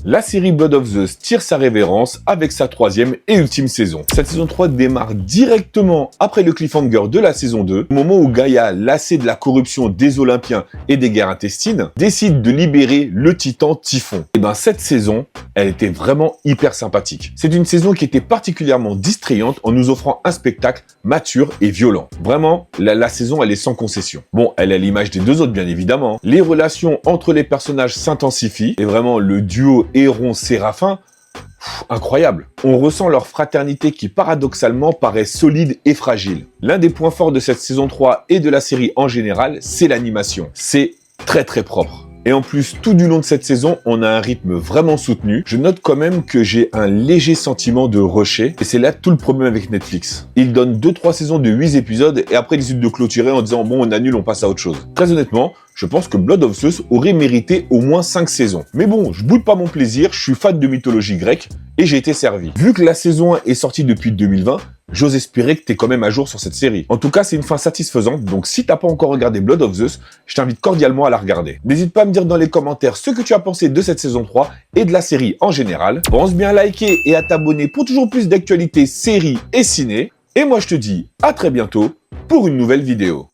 La série Blood of Zeus tire sa révérence avec sa troisième et ultime saison. Cette saison 3 démarre directement après le cliffhanger de la saison 2, au moment où Gaïa, lassée de la corruption des Olympiens et des guerres intestines, décide de libérer le titan Typhon. Et ben cette saison, elle était vraiment hyper sympathique. C'est une saison qui était particulièrement distrayante en nous offrant un spectacle mature et violent. Vraiment, la saison, elle est sans concession. Bon, elle est à l'image des deux autres, bien évidemment. Les relations entre les personnages s'intensifient et vraiment le duo Héron-Séraphin, incroyable. On ressent leur fraternité qui paradoxalement paraît solide et fragile. L'un des points forts de cette saison 3 et de la série en général, c'est l'animation. C'est très propre. Et en plus, tout du long de cette saison, on a un rythme vraiment soutenu. Je note quand même que j'ai un léger sentiment de rusher, et c'est là tout le problème avec Netflix. Ils donnent 2-3 saisons de 8 épisodes, et après ils décident de clôturer en disant « bon, on annule, on passe à autre chose ». Très honnêtement, je pense que Blood of Zeus aurait mérité au moins 5 saisons. Mais bon, je boude pas mon plaisir, je suis fan de mythologie grecque, et j'ai été servi. Vu que la saison 1 est sortie depuis 2020, j'ose espérer que t'es quand même à jour sur cette série. En tout cas, c'est une fin satisfaisante, donc si t'as pas encore regardé Blood of Zeus, je t'invite cordialement à la regarder. N'hésite pas à me dire dans les commentaires ce que tu as pensé de cette saison 3 et de la série en général. Pense bien à liker et à t'abonner pour toujours plus d'actualités séries et ciné. Et moi je te dis à très bientôt pour une nouvelle vidéo.